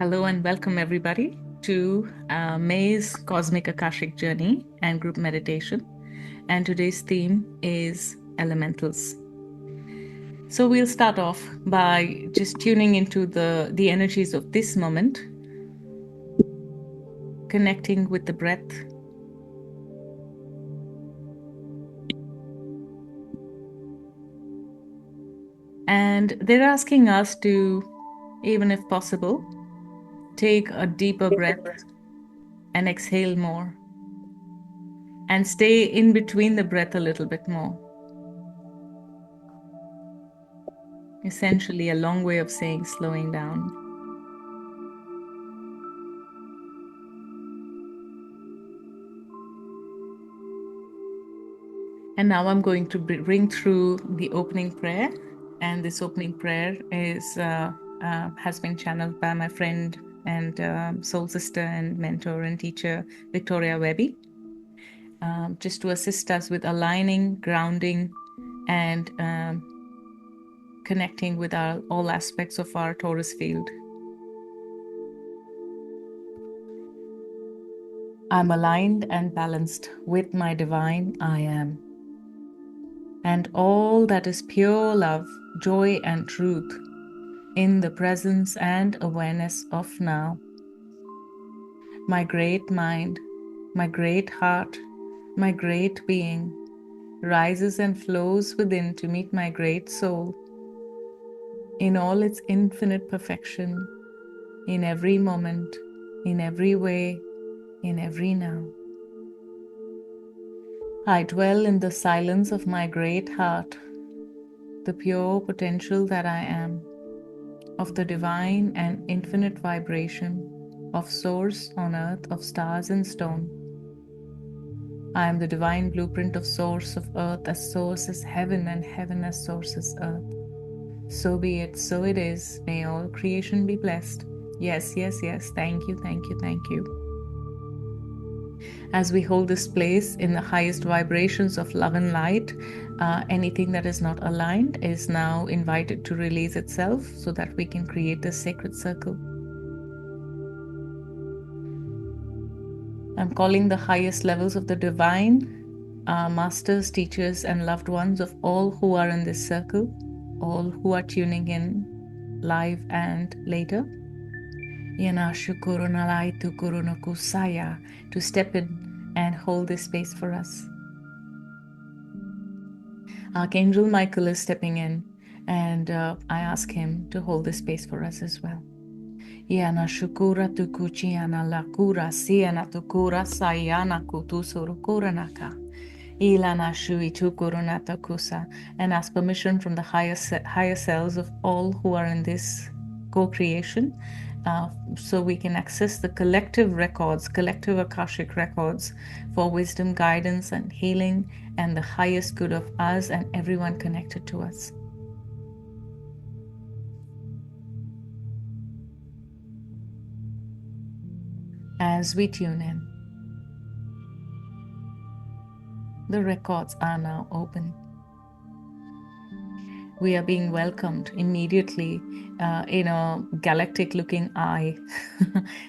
Hello and welcome everybody to May's Cosmic Akashic Journey and Group Meditation. And today's theme is elementals. So we'll start off by just tuning into the energies of this moment, connecting with the breath. And they're asking us to, even if possible, take a deeper breath and exhale more. And stay in between the breath a little bit more. Essentially, a long way of saying slowing down. And now I'm going to bring through the opening prayer. And this opening prayer has been channeled by my friend and soul sister and mentor and teacher, Victoria Webby, just to assist us with aligning, grounding, and connecting with all aspects of our Taurus field. I'm aligned and balanced with my divine I am. And all that is pure love, joy, and truth in the presence and awareness of now. My great mind, my great heart, my great being rises and flows within to meet my great soul in all its infinite perfection, in every moment, in every way, in every now. I dwell in the silence of my great heart, the pure potential that I am, of the divine and infinite vibration of source on earth of stars and stone. I am the divine blueprint of source of earth as source is heaven and heaven as source is earth. So be it, so it is. May all creation be blessed. Yes, yes, yes. Thank you, thank you, thank you. As we hold this place in the highest vibrations of love and light, anything that is not aligned is now invited to release itself so that we can create this sacred circle. I'm calling the highest levels of the divine, masters, teachers, and loved ones of all who are in this circle, all who are tuning in live and later, to step in and hold this space for us. Archangel Michael is stepping in, and I ask him to hold this space for us as well. Yana shukura tukuchiana lakura siana tukura sayana kutusuru naka. Ilana shui tukurunata kusa, and ask permission from the higher selves of all who are in this co-creation, so we can access the collective records, collective Akashic records for wisdom, guidance, and healing, and the highest good of us and everyone connected to us. As we tune in, the records are now open. We are being welcomed immediately in a galactic looking eye.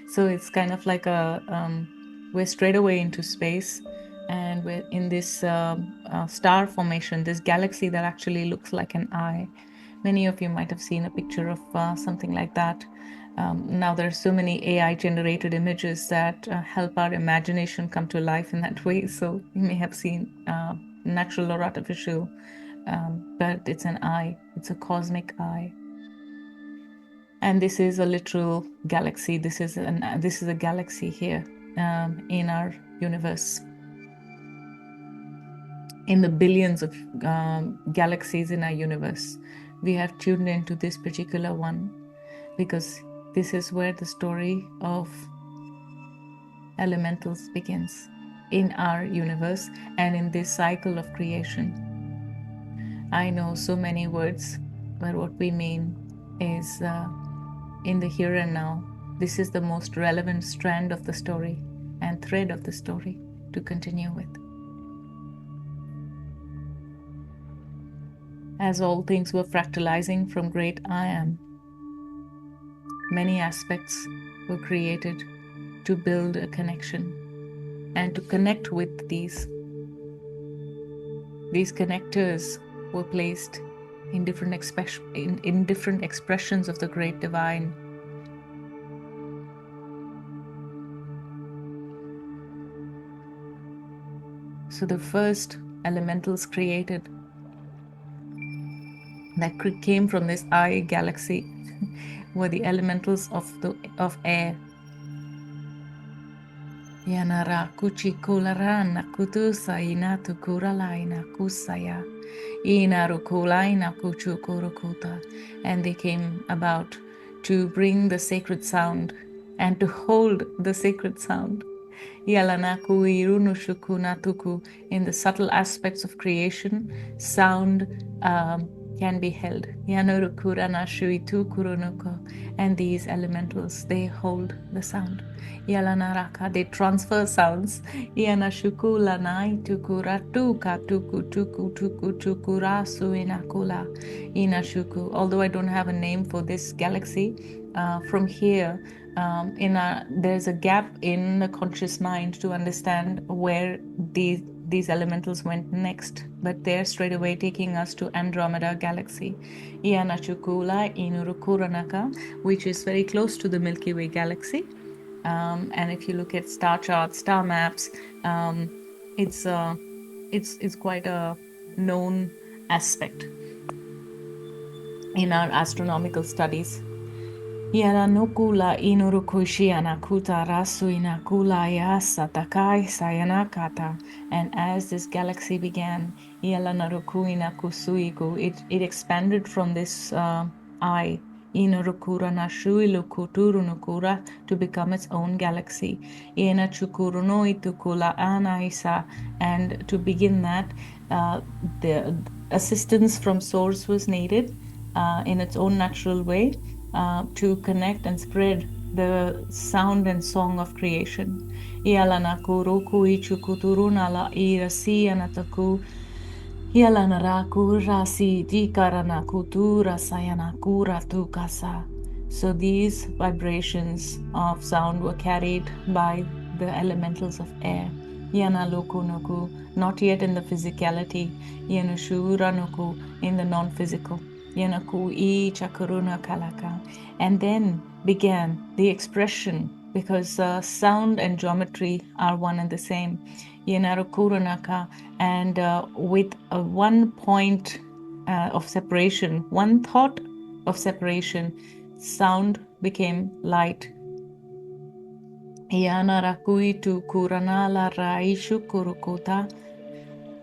So it's kind of like we're straight away into space, and we're in this star formation, this galaxy that actually looks like an eye. Many of you might have seen a picture of something like that. Now there are so many AI generated images that help our imagination come to life in that way. So you may have seen natural or artificial, but it's an eye. It's a cosmic eye. And this is a literal galaxy. This is a galaxy here in our universe. In the billions of galaxies in our universe, we have tuned into this particular one because this is where the story of elementals begins in our universe and in this cycle of creation. I know so many words, but what we mean is in the here and now. This is the most relevant strand of the story and thread of the story to continue with. As all things were fractalizing from great I am, many aspects were created to build a connection and to connect with these. These connectors were placed in different different expressions of the great divine. So the first elementals created that came from this eye galaxy were the elementals of air. Yanara kuchi kularana kutusa inatu kuralaina kusaya inaru kulaina kuchu kurukuta. And they came about to bring the sacred sound and to hold the sacred sound. Yalanaku irunushukunatuku. In the subtle aspects of creation, sound can be held. And these elementals, they hold the sound. Yalanaraka, they transfer sounds. Yanashukulanai tukuratuka tuku tuku tuku tukurasu inakula inashuku. Although I don't have a name for this galaxy, from here, there's a gap in the conscious mind to understand where these elementals went next, but they're straight away taking us to Andromeda galaxy, Ianachukula Inurukuranaka, which is very close to the Milky Way galaxy. And if you look at star charts, star maps, it's quite a known aspect in our astronomical studies. Yananukula inurukushiana kuta rasu inakula yasa takai sayanakata. And as this galaxy began, Yalanarukuina kusuiku, it expanded from this eye, Inurukura nashuilu kuturunukura, to become its own galaxy. Yena chukurunoitukula anaisa. And to begin that, the assistance from source was needed in its own natural way. To connect and spread the sound and song of creation. Ialanaku roku ichukuturunala irasi anataku. Ialanaraku rasi dikaranakutura sayanakura tukasa. So these vibrations of sound were carried by the elementals of air. Yanalokunuku, not yet in the physicality. Yanushuranuku, in the non-physical. Yanaku I Chakaruna Kalaka. And then began the expression, because sound and geometry are one and the same. Yanarukuranaka, and with one point of separation, one thought of separation, sound became light. Yanarakuitu Kuranala Raishu Kurukuta.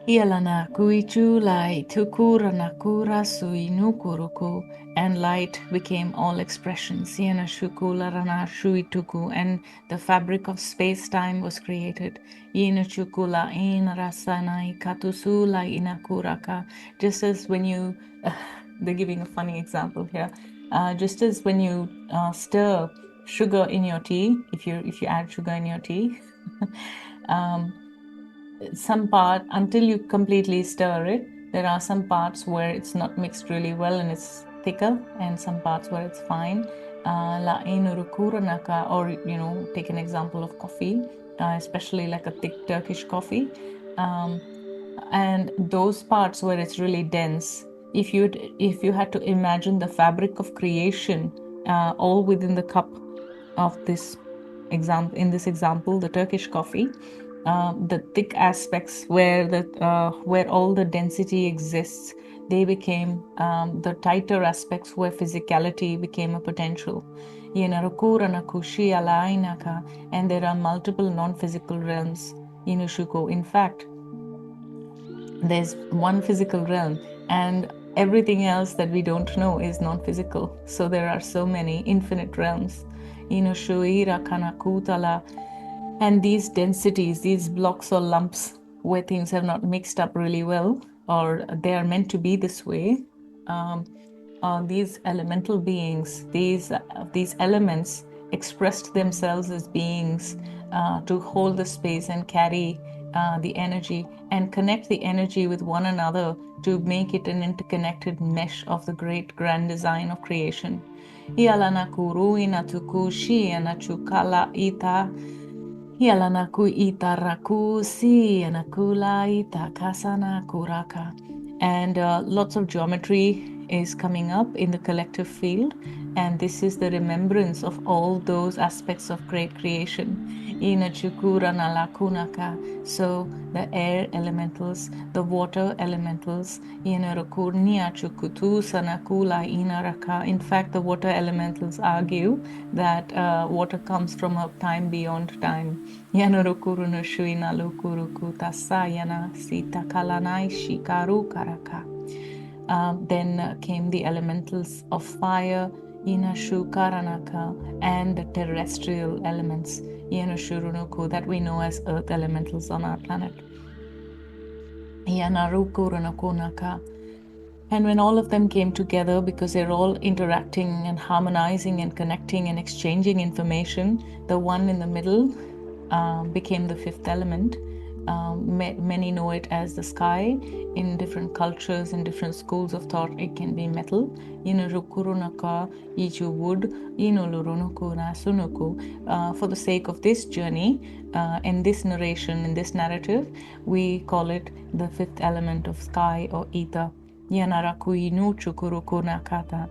Ialana kuichu lai tukura nakura suinukuruku, and light became all expressions. Siena shukula rana shuituku, and the fabric of space-time was created. Ina chukula in rasanai katusula inakuraka. Just as when you, they're giving a funny example here. Just as when you stir sugar in your tea, if you add sugar in your tea, some part, until you completely stir it, there are some parts where it's not mixed really well and it's thicker, and some parts where it's fine. La inurukuranaka, or take an example of coffee, especially like a thick Turkish coffee, and those parts where it's really dense. If you had to imagine the fabric of creation all within the cup of this example, in this example, the Turkish coffee, the thick aspects where all the density exists, they became the tighter aspects where physicality became a potential. And there are multiple non-physical realms. In fact, there's one physical realm, and everything else that we don't know is non-physical. So there are so many infinite realms. And these densities, these blocks or lumps where things have not mixed up really well, or they are meant to be this way, these elemental beings, these elements expressed themselves as beings to hold the space and carry the energy and connect the energy with one another to make it an interconnected mesh of the great grand design of creation. Ialana kuru inatuku shi anachukala ita. Ialanaku ita raku si anakula ita kasana kuraka. And lots of geometry is coming up in the collective field, and this is the remembrance of all those aspects of great creation. Inachukura nalakunaka. So the air elementals, the water elementals, inarakurnia chukutu sanakula inaraka. In fact, the water elementals argue that water comes from a time beyond time. Yanurukuru no shuina lukuruku tasayana sita kalanai shikaru karaka. Then came the elementals of fire, Inashu Karanaka, and the terrestrial elements, Yanashurunuku, that we know as earth elementals on our planet. Yanarukurunakunaka. And when all of them came together, because they're all interacting and harmonizing and connecting and exchanging information, the one in the middle became the fifth element. Many know it as the sky. In different cultures and different schools of thought, it can be metal. Inurukurunaka, iju wood, inulurunukuna sunuku. For the sake of this journey, in this narration, in this narrative, we call it the fifth element of sky or ether. Yanarakuinu chukurukunakata.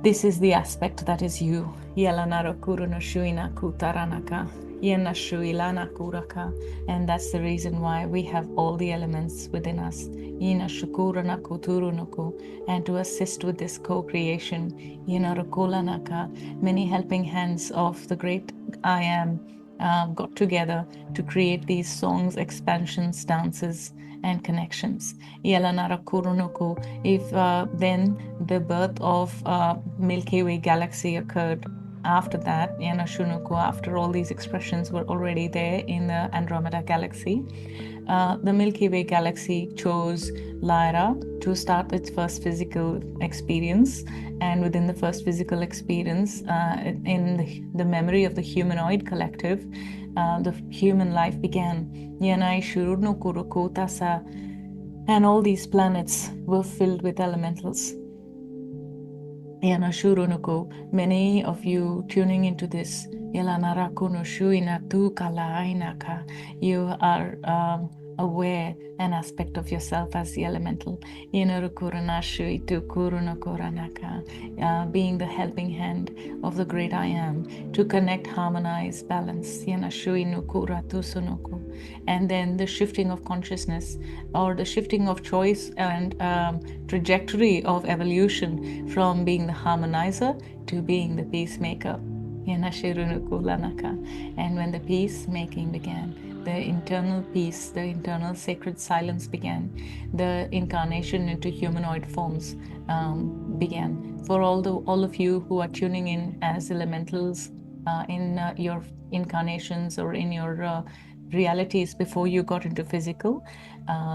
This is the aspect that is you. Yalanarakurunashuina kutaranaka. And that's the reason why we have all the elements within us. And to assist with this co-creation, many helping hands of the great I Am got together to create these songs, expansions, dances, and connections. If then the birth of Milky Way galaxy occurred after that, after all these expressions were already there in the Andromeda galaxy, the Milky Way galaxy chose Lyra to start its first physical experience. And within the first physical experience, in the memory of the humanoid collective, the human life began. And all these planets were filled with elementals. Many of you tuning into this, you are aware an aspect of yourself as the elemental. Being the helping hand of the great I Am to connect, harmonize, balance. And then the shifting of consciousness, or the shifting of choice and trajectory of evolution from being the harmonizer to being the peacemaker. And when the peacemaking began, the internal peace, the internal sacred silence began, the incarnation into humanoid forms began. For all of you who are tuning in as elementals in your incarnations or in your realities before you got into physical,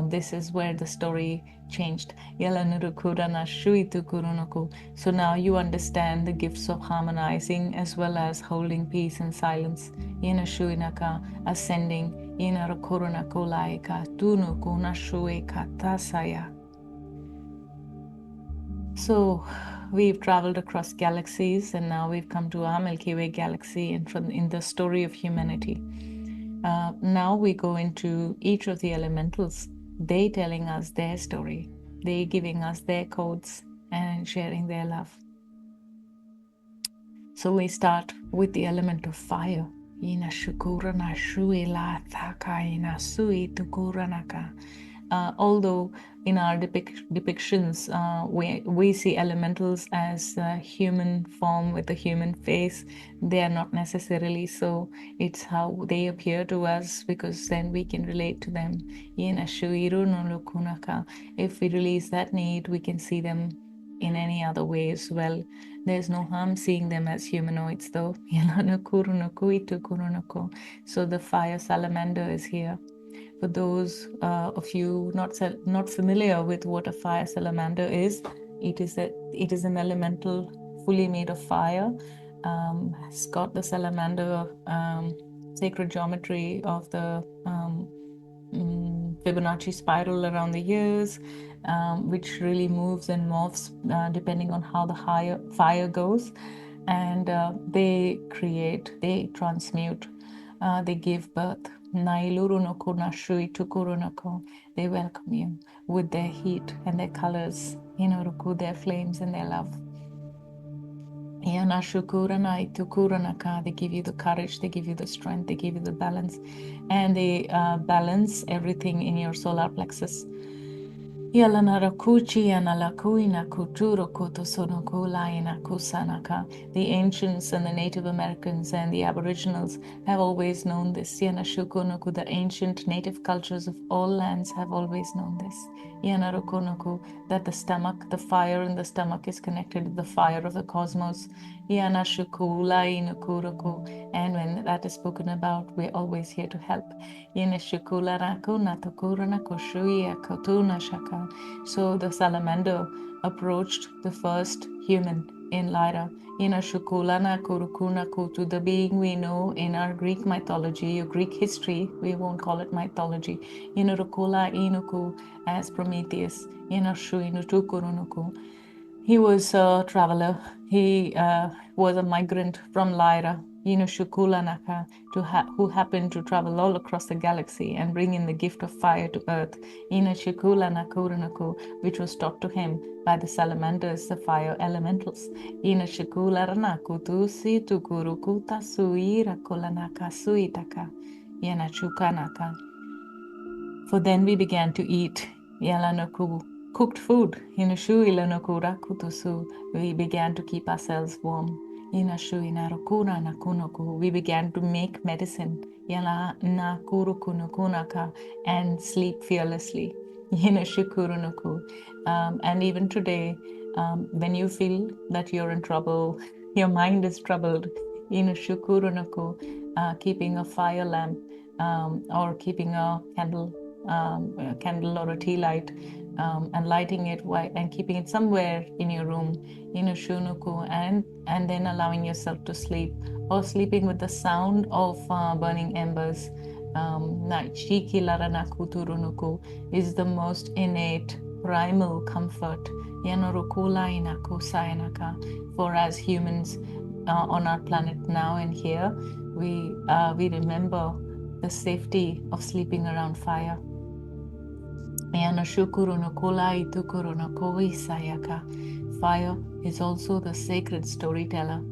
this is where the story changed. So now you understand the gifts of harmonizing as well as holding peace and silence. Ascending. So we've traveled across galaxies, and now we've come to our Milky Way galaxy and in the story of humanity. Now we go into each of the elementals, they telling us their story, they giving us their codes and sharing their love. So we start with the element of fire. Although in our depictions we see elementals as a human form with a human face, they are not necessarily so. It's how they appear to us, because then we can relate to them. If we release that need, we can see them in any other way as well. There's no harm seeing them as humanoids though. So the fire salamander is here. For those of you not familiar with what a fire salamander is, it is an elemental fully made of fire. It's got the salamander sacred geometry of the Fibonacci spiral around the ears, which really moves and morphs depending on how the fire goes. And they create, they transmute, they give birth. They welcome you with their heat and their colors, their flames and their love. They give you the courage, they give you the strength, they give you the balance, and they balance everything in your solar plexus. The ancients and the Native Americans and the Aboriginals have always known this. The ancient native cultures of all lands have always known this. That the stomach, the fire in the stomach is connected to the fire of the cosmos. And when that is spoken about, we're always here to help. So the salamander approached the first human in Lyra. To the being we know in our Greek mythology or Greek history, we won't call it mythology. As Prometheus. He was a traveler. He was a migrant from Lyra, Shukulanaka, who happened to travel all across the galaxy and bring in the gift of fire to Earth, which was taught to him by the salamanders, the fire elementals. For then we began to eat cooked food. We began to keep ourselves warm. We began to make medicine and sleep fearlessly. And even today, when you feel that you're in trouble, your mind is troubled, keeping a fire lamp or keeping a candle or a tea light and lighting it and keeping it somewhere in your room, and then allowing yourself to sleep, or sleeping with the sound of burning embers. Is the most innate primal comfort. For as humans on our planet now and here, we remember the safety of sleeping around fire. Fire is also the sacred storyteller.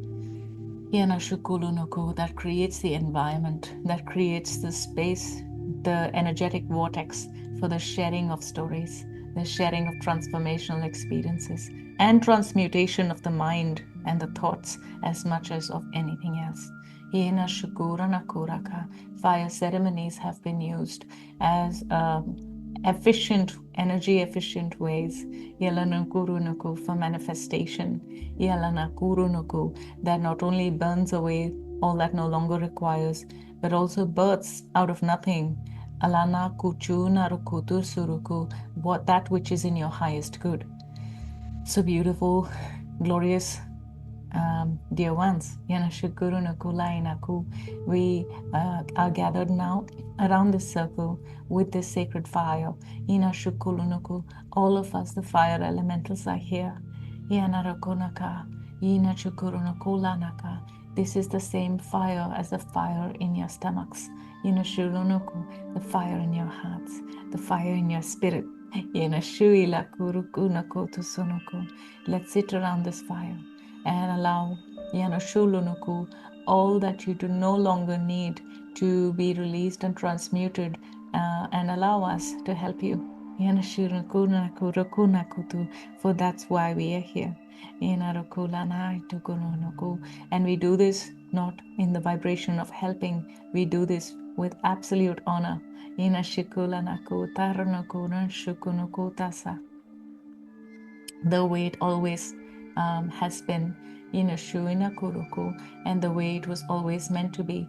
That creates the environment, that creates the space, the energetic vortex for the sharing of stories, the sharing of transformational experiences, and transmutation of the mind and the thoughts as much as of anything else. Fire ceremonies have been used as energy efficient ways for manifestation. That not only burns away all that no longer requires, but also births out of nothing. That which is in your highest good. So beautiful, glorious, dear ones, we are gathered now around this circle with this sacred fire. All of us, the fire elementals, are here. This is the same fire as the fire in your stomachs. The fire in your hearts, the fire in your spirit. Let's sit around this fire and allow all that you do no longer need to be released and transmuted, and allow us to help you. For that's why we are here. And we do this not in the vibration of helping, we do this with absolute honor. The way it always has been, and the way it was always meant to be.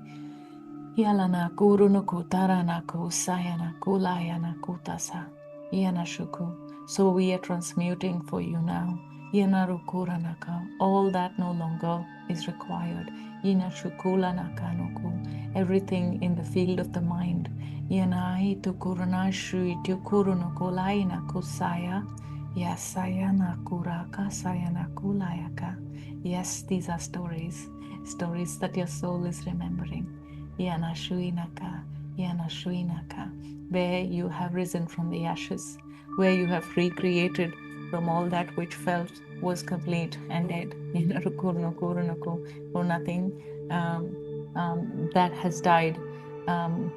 So we are transmuting for you now. All that no longer is required. Everything in the field of the mind, Yanai tukuruna shui tukuruno kolaina kusaya. Yasayana kuraka sayana kulayaka. Yes, these are stories. Stories that your soul is remembering. Yana shuinaka, yana shuinaka. Where you have risen from the ashes. Where you have recreated from all that which felt was complete and dead. Or nothing that has died. Um,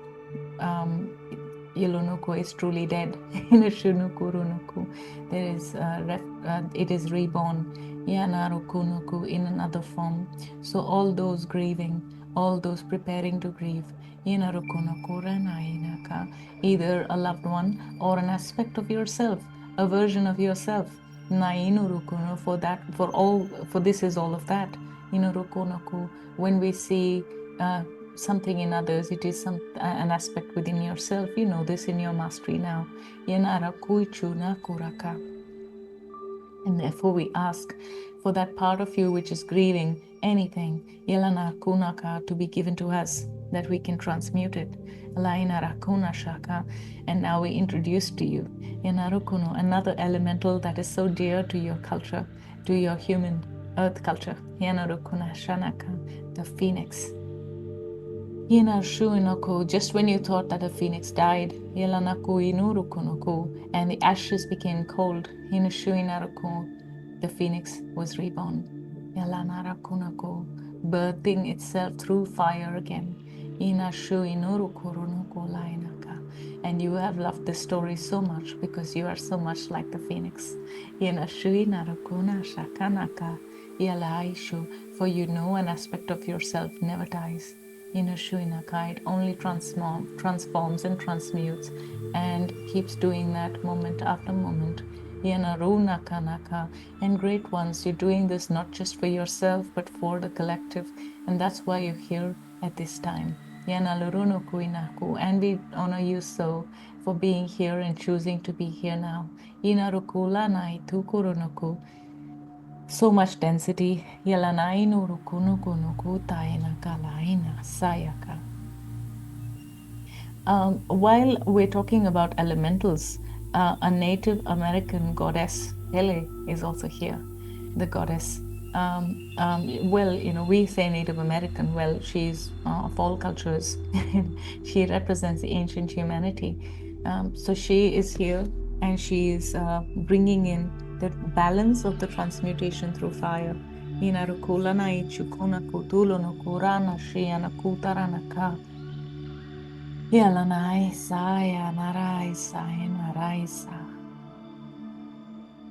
um, Yelunoko is truly dead. There is it is reborn. Yanarukunuku in another form. So all those grieving, all those preparing to grieve, either a loved one or an aspect of yourself, a version of yourself. For that, for this is all of that. When we see something in others, it is an aspect within yourself. You know this in your mastery now. And therefore we ask for that part of you which is grieving anything, Yelana Kunaka, to be given to us, that we can transmute it. And now we introduce to you Yanarukunu, another elemental that is so dear to your culture, to your human earth culture. Yanarukuna Shanaka, the phoenix. Just when you thought that the phoenix died, and the ashes became cold, the phoenix was reborn. Birthing itself through fire again. And you have loved this story so much because you are so much like the phoenix. For you know an aspect of yourself never dies. It only transforms and transmutes and keeps doing that moment after moment. And great ones, you're doing this not just for yourself but for the collective, and that's why you're here at this time. And we honor you so for being here and choosing to be here now. So much density. While we're talking about elementals, a Native American goddess, Hele, is also here. The goddess. We say Native American. Well, she's of all cultures. She represents the ancient humanity. So she is here, and she is bringing in the balance of the transmutation through fire. The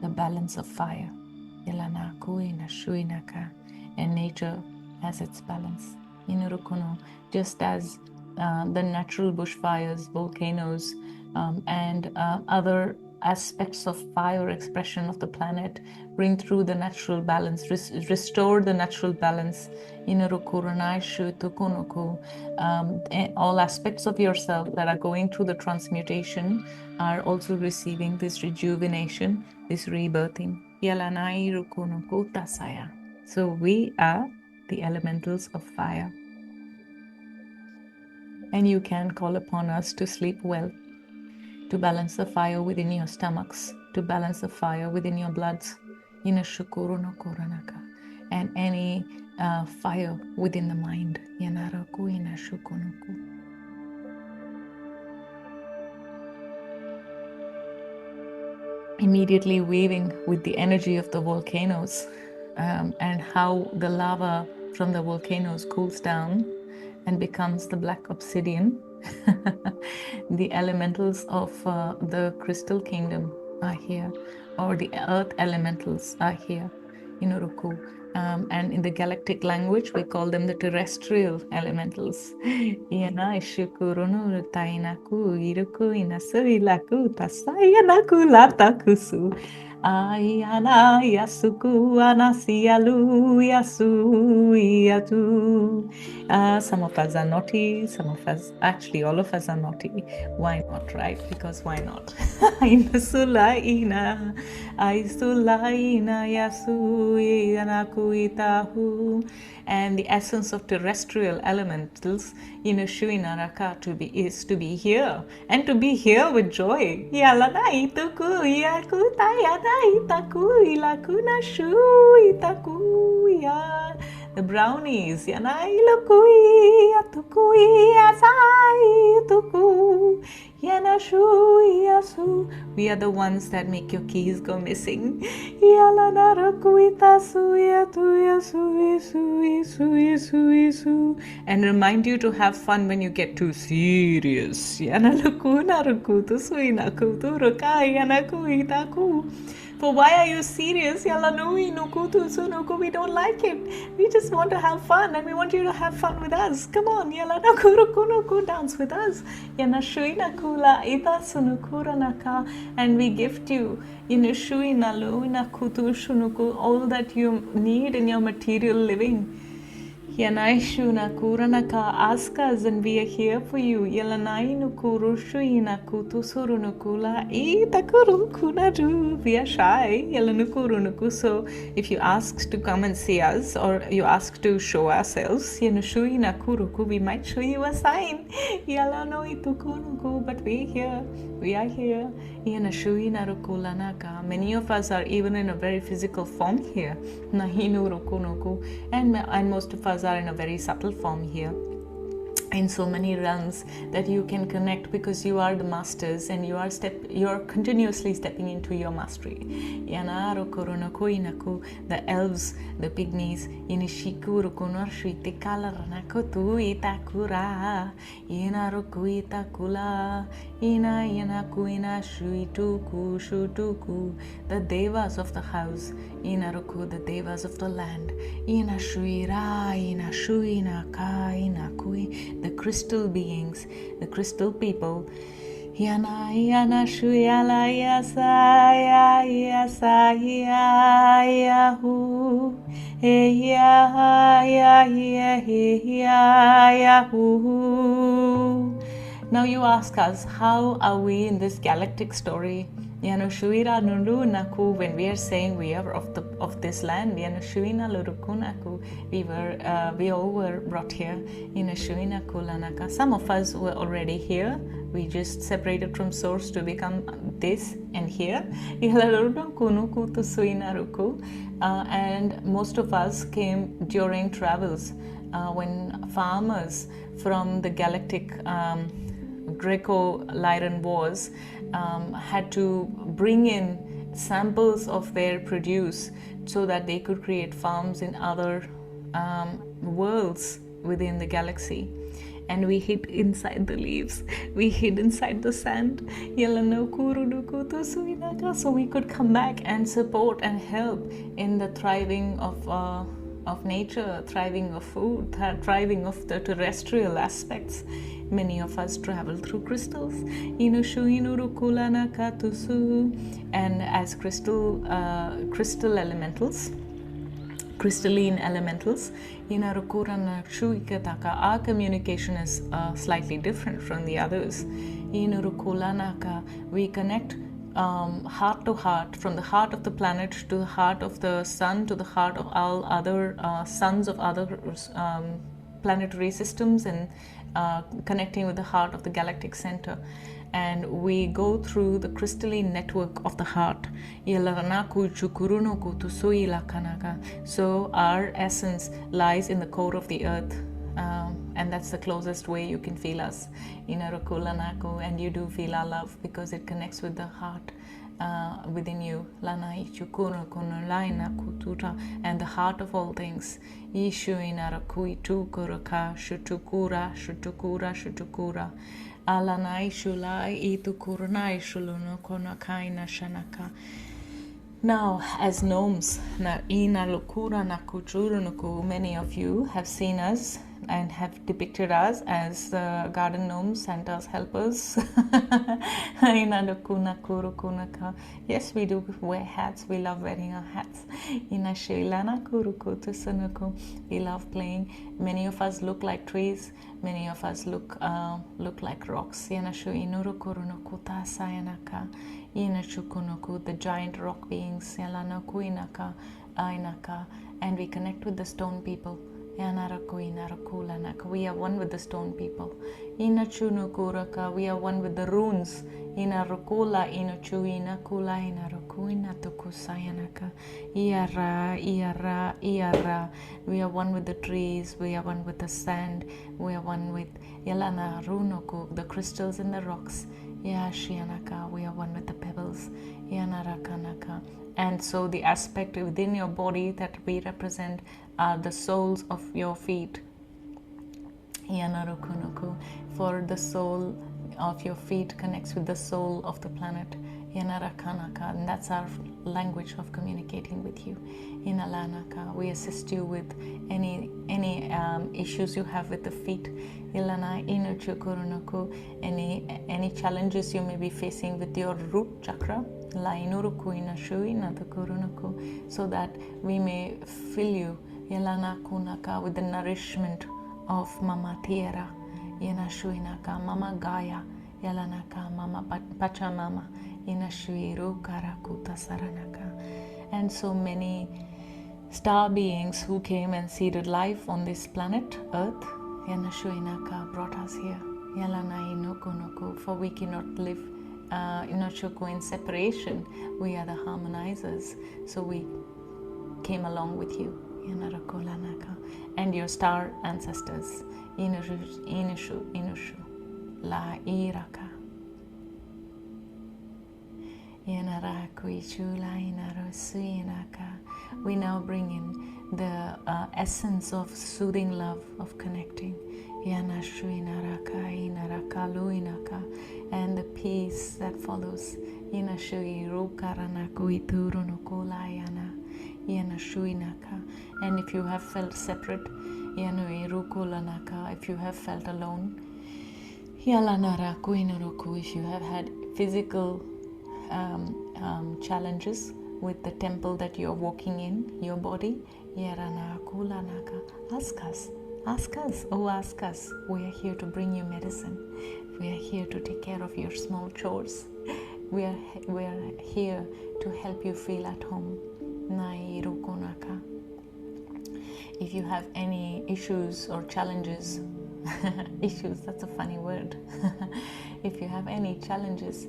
balance of fire. And nature has its balance. Just as the natural bushfires, volcanoes, and other aspects of fire expression of the planet bring through the natural balance, restore the natural balance. All aspects of yourself that are going through the transmutation are also receiving this rejuvenation, this rebirthing. So we are the elementals of fire. And you can call upon us to sleep well, to balance the fire within your stomachs, to balance the fire within your bloods, and any fire within the mind. Immediately weaving with the energy of the volcanoes and how the lava from the volcanoes cools down and becomes the black obsidian. The elementals of the crystal kingdom are here, or the earth elementals are here. And in the galactic language, we call them the terrestrial elementals. Ayana yasuku anasialu yasu yatu. Some of us are naughty, some of us, actually all of us are naughty. Why not, right? Because why not? Inasulaina, aisulaina yasu yanakuitahu. And the essence of terrestrial elementals, Shuinaraka, is to be here, and to be here with joy. Yalanai-tuku, yakutayanaitaku, ilakuna shuitaku. The brownies, yanai-lukui, yatukui, asai, tuku. We are the ones that make your keys go missing. And remind you to have fun when you get too serious. For why are you serious? We don't like it. We just want to have fun, and we want you to have fun with us. Come on, dance with us. And we gift you all that you need in your material living. Ask us and we are here for you. We are shy. So if you ask to come and see us, or you ask to show ourselves, we might show you a sign. But we here. We are here. Many of us are even in a very physical form here. And most of us are in a very subtle form here, in so many realms that you can connect, because you are the masters and you are continuously stepping into your mastery. The elves, the pygmies, the devas of the house, the devas of the land, the crystal beings, the crystal people. Yana yana shuyala yasa ya yasa ya yahu ya ya yahu. Now you ask us, how are we in this galactic story? When we are saying we are of this land, we all were brought here. Some of us were already here. We just separated from source to become this and here. And most of us came during travels, when farmers from the galactic Greco-Lyran wars had to bring in samples of their produce so that they could create farms in other worlds within the galaxy. And we hid inside the leaves, we hid inside the sand, so we could come back and support and help in the thriving of nature, thriving of food, thriving of the terrestrial aspects. Many of us travel through crystals, and as crystal elementals, crystalline elementals, our communication is slightly different from the others. We connect heart to heart, from the heart of the planet to the heart of the sun, to the heart of all other suns of other planetary systems, and connecting with the heart of the galactic center. And we go through the crystalline network of the heart. So our essence lies in the core of the earth, and that's the closest way you can feel us. And you do feel our love because it connects with the heart within you, and the heart of all things. Now, as gnomes, many of you have seen us and have depicted us as garden gnomes, Santa's helpers. Yes, we do wear hats. We love wearing our hats. We love playing. Many of us look like trees. Many of us look like rocks. The giant rock beings. And we connect with the stone people. We are one with the stone people. We are one with the runes. We are one with the trees. We are one with the sand. We are one with the crystals in the rocks. We are one with the pebbles. And so the aspect within your body that we represent are the soles of your feet. For the sole of your feet connects with the soul of the planet. And that's our language of communicating with you. We assist you with any issues you have with the feet. Any challenges you may be facing with your root chakra, so that we may fill you with the nourishment of Mama Tierra, Mama Gaia, Mama Pachamama, and so many star beings who came and seeded life on this planet Earth brought us here, for we cannot live in separation. We are the harmonizers, so we came along with you, and your star ancestors, Inushu, La Iraka. We now bring in the essence of soothing love, of connecting, and the peace that follows. And if you have felt separate, if you have felt alone, if you have had physical challenges with the temple that you're walking in, your body, ask us. We are here to bring you medicine. We are here to take care of your small chores. We are here to help you feel at home. If you have any issues or challenges, issues, that's a funny word. If you have any challenges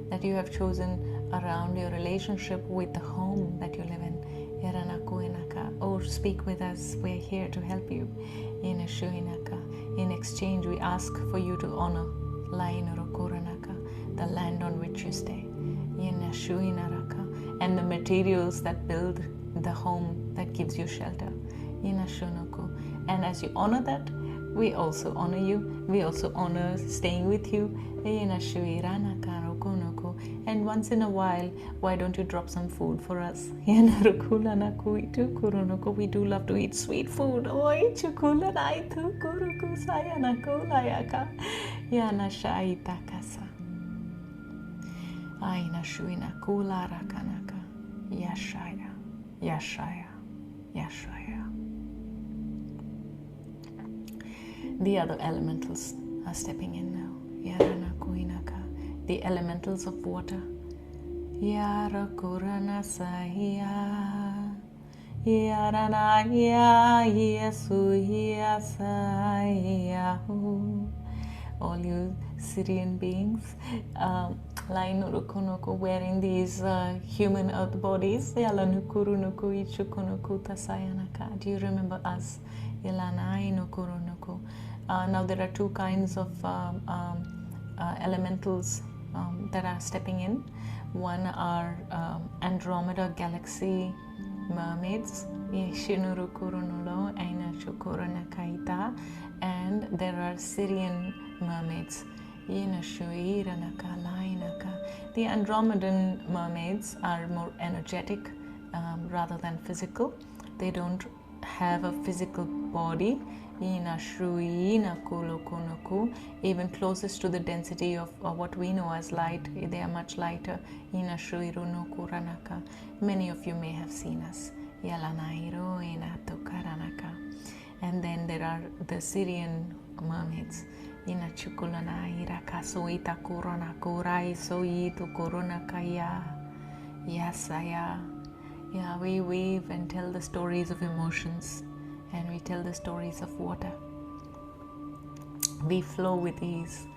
that you have chosen around your relationship with the home that you live in, or speak with us, we're here to help you. In exchange, we ask for you to honor the land on which you stay, and the materials that build the home that gives you shelter. And as you honor that, we also honor you. We also honor staying with you. And once in a while, why don't you drop some food for us? We do love to eat sweet food. Yashaya. The other elementals are stepping in now. The elementals of water. All you Syrian beings, wearing these human earth bodies. Do you remember us? Now there are two kinds of elementals that are stepping in. One are Andromeda galaxy mermaids, and there are Syrian mermaids. The Andromedan mermaids are more energetic rather than physical. They don't have a physical body, even closest to the density of what we know as light. They are much lighter. Many of you may have seen us. And then there are the Syrian mermaids. Yeah, we weave and tell the stories of emotions, and we tell the stories of water. We flow with ease.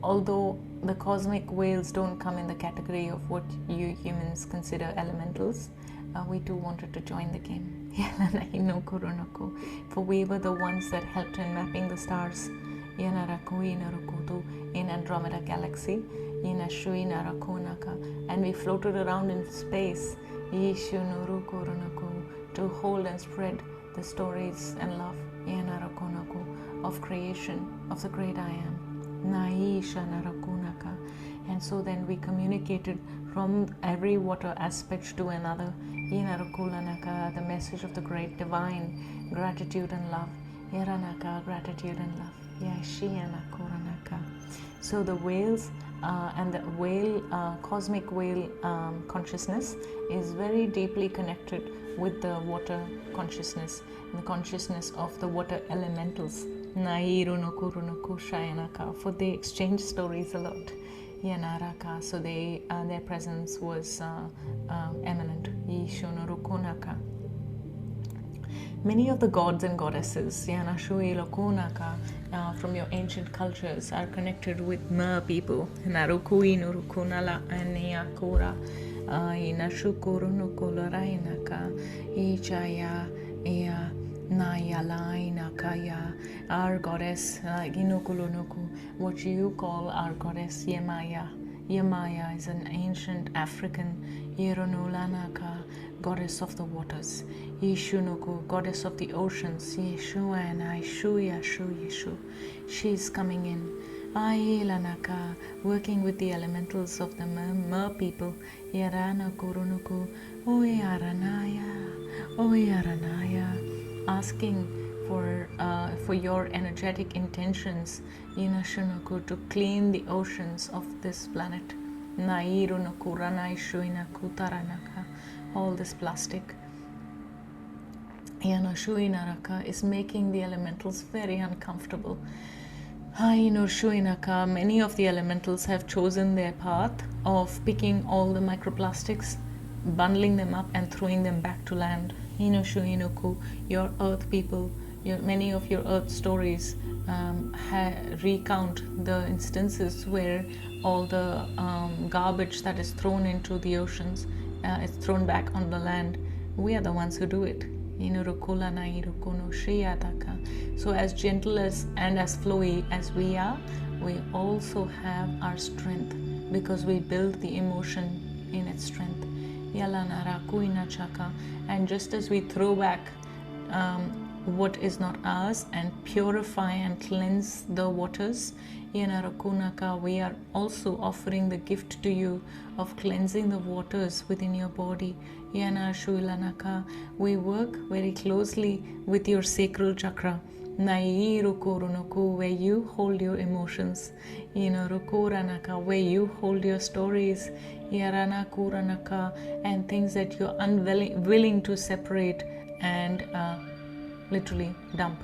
Although the cosmic whales don't come in the category of what you humans consider elementals, we too wanted to join the game. For we were the ones that helped in mapping the stars in Andromeda galaxy, and we floated around in space to hold and spread the stories and love of creation of the great I Am. And so then we communicated from every water aspect to another, the message of the great divine, gratitude and love, gratitude and love. So the whales and the whale, cosmic whale consciousness is very deeply connected with the water consciousness and the consciousness of the water elementals. For they exchange stories a lot. So their presence was eminent. Many of the gods and goddesses from your ancient cultures are connected with Mer people. Our goddess, what you call our goddess Yemaya. Yemaya is an ancient African goddess of the waters. Yeshunuku, goddess of the oceans. Yeshua and Yeshu. She's coming in. Ailanaka, working with the elementals of the Mer people. Yarana Kurunuku, Oyaranaya, asking for your energetic intentions, to clean the oceans of this planet. All this plastic is making the elementals very uncomfortable. Many of the elementals have chosen their path of picking all the microplastics, bundling them up and throwing them back to land. Your earth people, many of your earth stories recount the instances where all the garbage that is thrown into the oceans is thrown back on the land. We are the ones who do it. So as gentle and as flowy as we are, we also have our strength because we build the emotion in its strength. And just as we throw back what is not ours and purify and cleanse the waters, we are also offering the gift to you of cleansing the waters within your body. We work very closely with your sacral chakra, where you hold your emotions, where you hold your stories, and things that you're unwilling to separate and literally dump.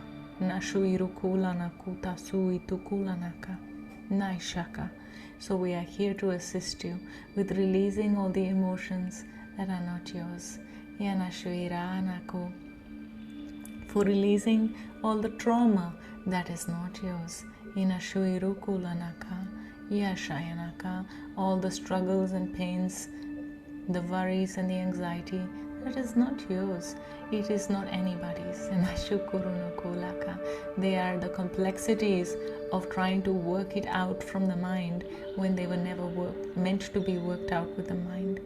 So we are here to assist you with releasing all the emotions that are not yours. For releasing all the trauma that is not yours. All the struggles and pains, the worries and the anxiety that is not yours. It is not anybody's. They are the complexities of trying to work it out from the mind when they were never meant to be worked out with the mind.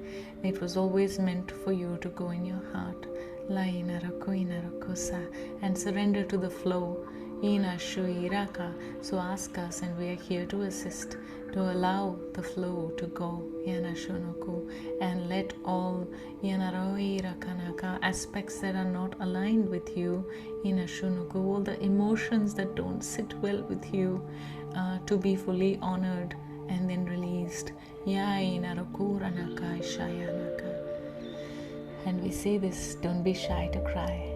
It was always meant for you to go in your heart. and surrender to the flow. So ask us, and we are here to assist, to allow the flow to go, and let all aspects that are not aligned with you, all the emotions that don't sit well with you, to be fully honored and then released. And we say this, don't be shy to cry.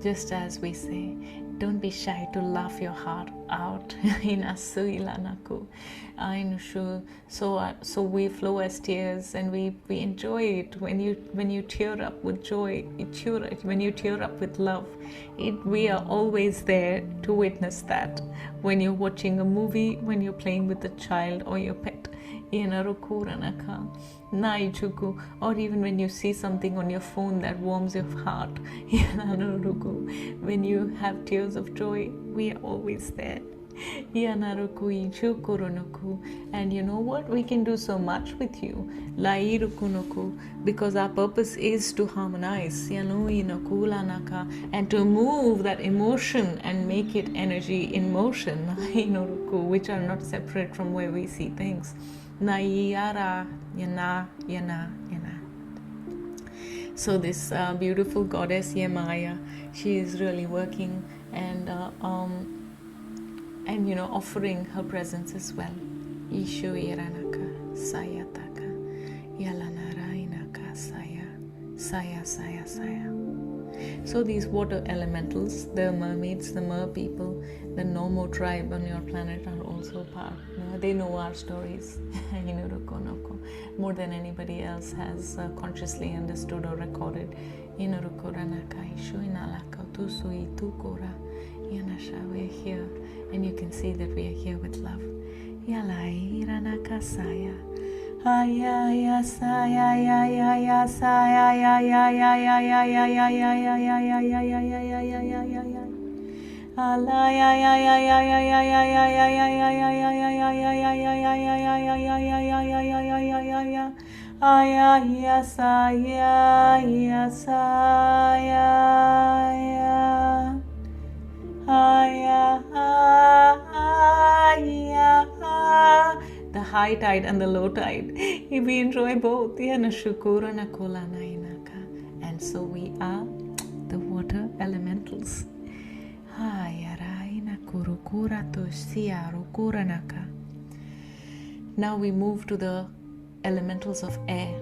Just as we say, don't be shy to laugh your heart out. So we flow as tears, and we enjoy it when you tear up with joy. When you tear up with love, we are always there to witness that. When you're watching a movie, when you're playing with a child or your pet, or even when you see something on your phone that warms your heart, when you have tears of joy, we are always there. And you know what? We can do so much with you, because our purpose is to harmonize, and to move that emotion and make it energy in motion, which are not separate from where we see things. So this beautiful goddess Yemaya, she is really working and offering her presence as well. Ishu Iranaka Sayataka Yalanarainaka Saya. So these water elementals, the mermaids, the mer people, the Nomo tribe on your planet are also part. They know our stories, more than anybody else has consciously understood or recorded. We're here, and you can see that we are here with love. The high tide and the low tide, we enjoy both. And so we are the water elementals. Now we move to the elementals of air.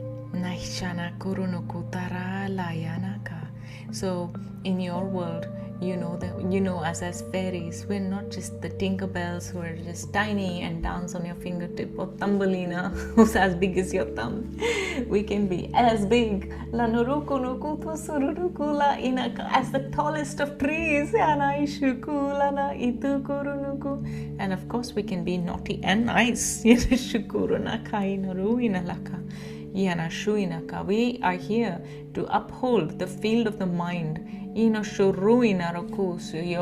So in your world, us as faeries, we're not just the Tinkerbells who are just tiny and dance on your fingertip, or Thumbelina who's as big as your thumb. We can be as big as the tallest of trees. And of course we can be naughty and nice. We are here to uphold the field of the mind. Your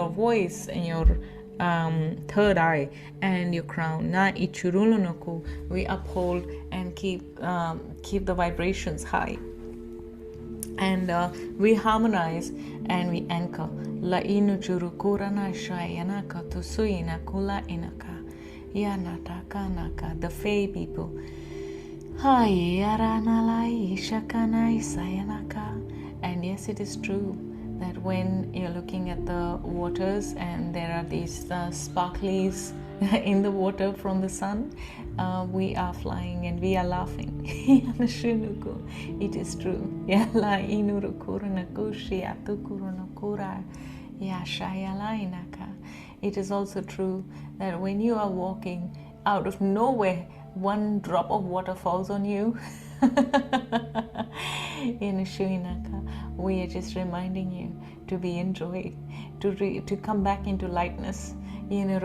voice and your third eye and your crown. We uphold and keep the vibrations high. And we harmonize and we anchor. The Fae people. And yes, it is true that when you're looking at the waters and there are these sparklies in the water from the sun, we are flying and we are laughing. It is true. It is also true that when you are walking, out of nowhere, one drop of water falls on you. We are just reminding you to be in joy, to come back into lightness. And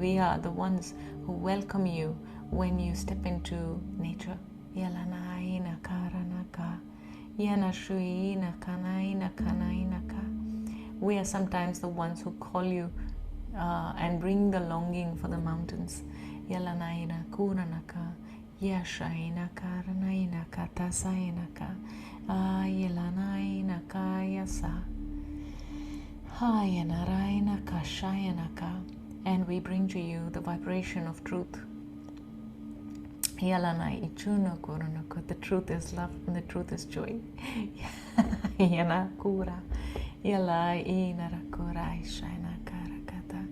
we are the ones who welcome you when you step into nature. We are sometimes the ones who call you and bring the longing for the mountains. Yashainaka Ranainaka Tasainaka Ayelanainaka Yasa Hayanarainaka Shayanaka. And we bring to you the vibration of truth. Yalanai Ichuna Kurunaka. The truth is love and the truth is joy. Yanakura Yalai Inarakurai Shainakarakata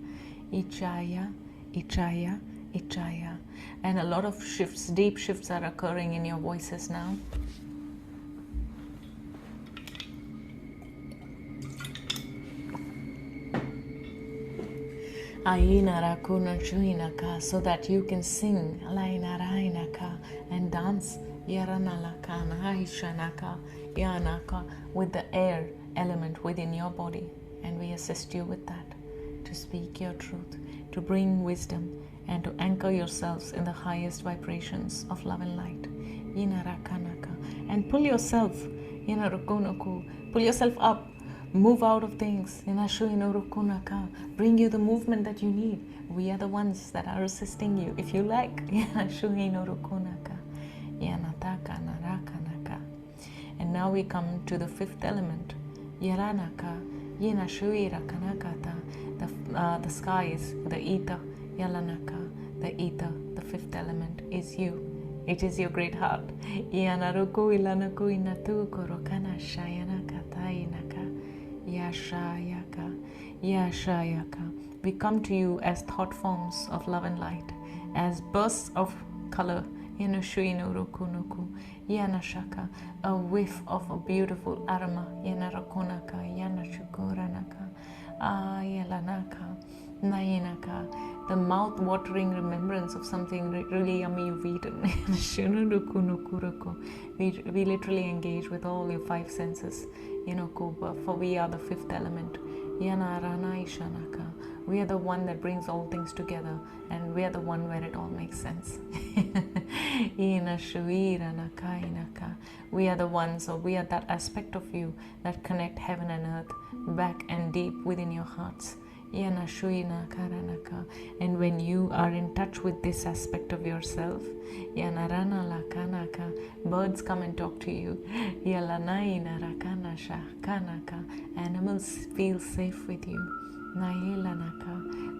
Ichaya Ichaya Ichaya. And a lot of shifts, deep shifts are occurring in your voices now. Ainara Chuinaka, so that you can sing Lainarainaka and dance Yaranalaka Naishanaka Yanaka with the air element within your body. And we assist you with that, to speak your truth, to bring wisdom, and to anchor yourselves in the highest vibrations of love and light. Yinarakanaka. And pull yourself, pull yourself up. Move out of things. Bring you the movement that you need. We are the ones that are assisting you. If you like. And now we come to the fifth element. Yaranaka. The skies, the ether. Yalanaka. The ether, the fifth element, is you. It is your great heart. Yashayaka, Yashayaka. We come to you as thought forms of love and light, as bursts of color. Yanashaka, a whiff of a beautiful aroma. Yanarakonaka, Yanashukuranaka, Ayalanaka, Nainaka, the mouth-watering remembrance of something really yummy you've eaten. We literally engage with all your five senses. For we are the fifth element. We are the one that brings all things together, and we are the one where it all makes sense. We are the ones, or we are that aspect of you that connect heaven and earth back and deep within your hearts. And when you are in touch with this aspect of yourself, birds come and talk to you. Animals feel safe with you.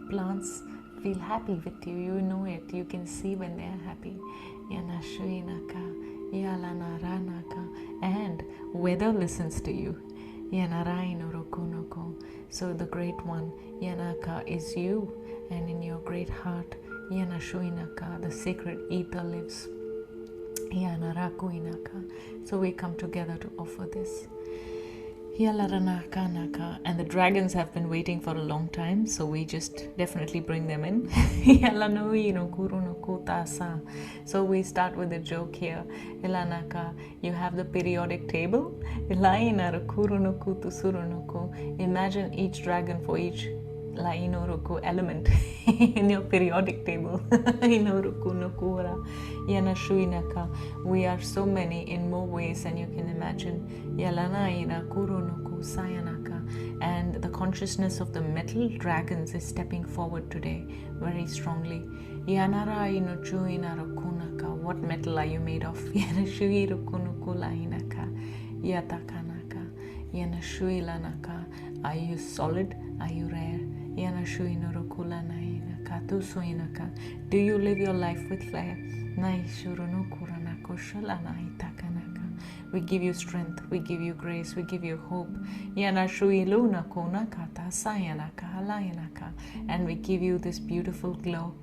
Plants feel happy with you. You know it. You can see when they are happy. And weather listens to you. So the great one, Yanaka, is you, and in your great heart, Yanashuinaka, the sacred ether lives. So we come together to offer this. And the dragons have been waiting for a long time, so we just definitely bring them in. So we start with a joke here. You have the periodic table. Imagine each dragon for each element in your periodic table. We are so many in more ways than you can imagine. And the consciousness of the metal dragons is stepping forward today very strongly. What metal are you made of? Are you solid? Are you rare? Do you live your life with flair? We give you strength, we give you grace, we give you hope. And we give you this beautiful glow.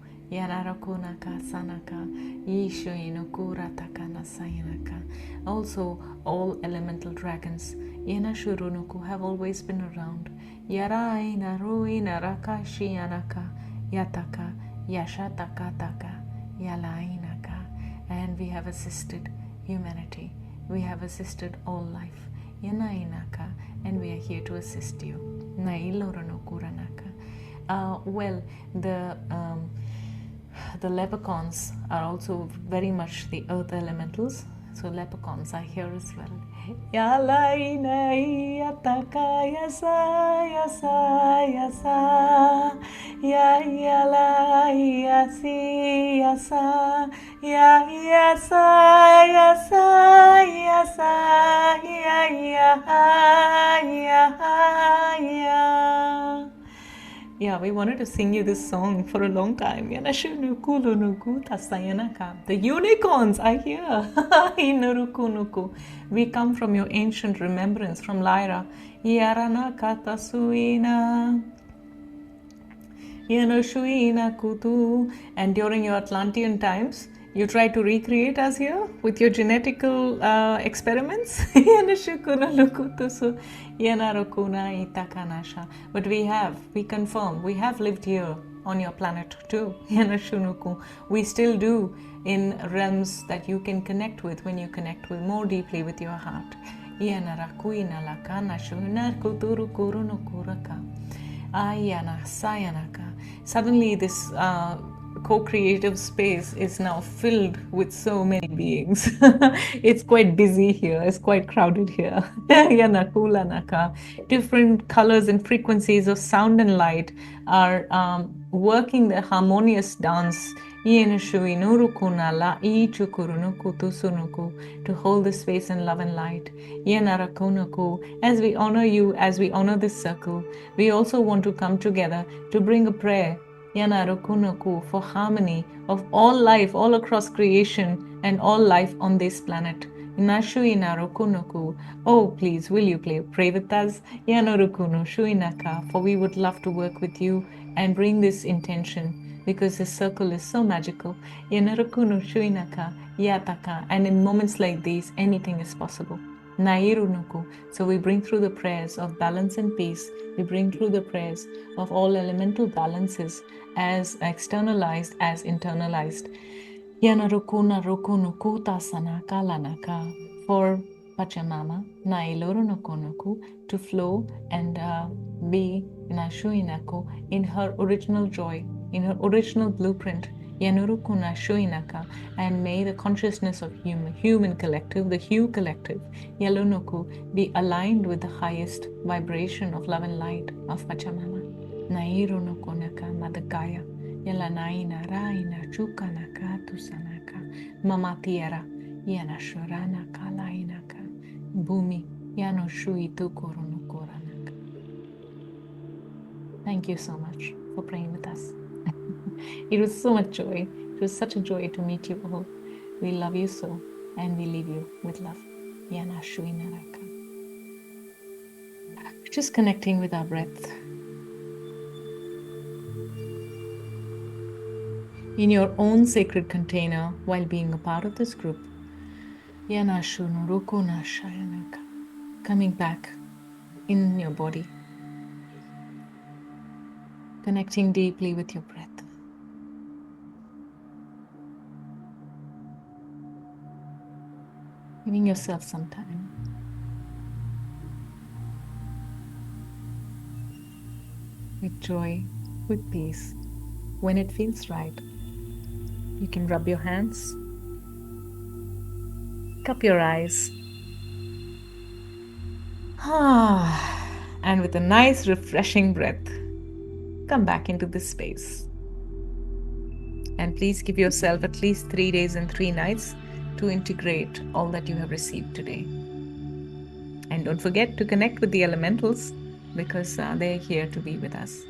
Also, all elemental dragons have always been around. And we have assisted humanity. We have assisted all life. And we are here to assist you. Well, the leprechauns are also very much the earth elementals. So leprechauns are here as well. yasa, ya yasa, yasa, yasa, ya ya ya. Yeah, we wanted to sing you this song for a long time. The unicorns are here. We come from your ancient remembrance from Lyra. And during your Atlantean times, you try to recreate us here with your genetical experiments. But we confirm, we have lived here on your planet too. We still do in realms that you can connect with when you connect with more deeply with your heart. Suddenly this co-creative space is now filled with so many beings. It's quite busy here, it's quite crowded here. Different colors and frequencies of sound and light are working the harmonious dance to hold the space in love and light. As we honor you, as we honor this circle, we also want to come together to bring a prayer for harmony of all life all across creation and all life on this planet. Oh, please, will you pray with us? For we would love to work with you and bring this intention because this circle is so magical. And in moments like these, anything is possible. So we bring through the prayers of balance and peace. We bring through the prayers of all elemental balances as externalized as internalized. For Pachamama to flow and be in her original joy, in her original blueprint. And may the consciousness of human collective, the Hue collective, be aligned with the highest vibration of love and light of Pachamama. Madagaya. Yelanaina raina chukanaka tusanaka mamatiera yana shurana kalainaka bumi yano shui tukorunukoranaka. Thank you so much for praying with us. It was so much joy. It was such a joy to meet you all. We love you so, and we leave you with love. Yana shui naraka. Just connecting with our breath. In your own sacred container while being a part of this group. Coming back in your body. Connecting deeply with your breath. Giving yourself some time. With joy, with peace. When it feels right, you can rub your hands, cup your eyes, and with a nice refreshing breath, come back into this space. And please give yourself at least 3 days and 3 nights to integrate all that you have received today. And don't forget to connect with the elementals because they're here to be with us.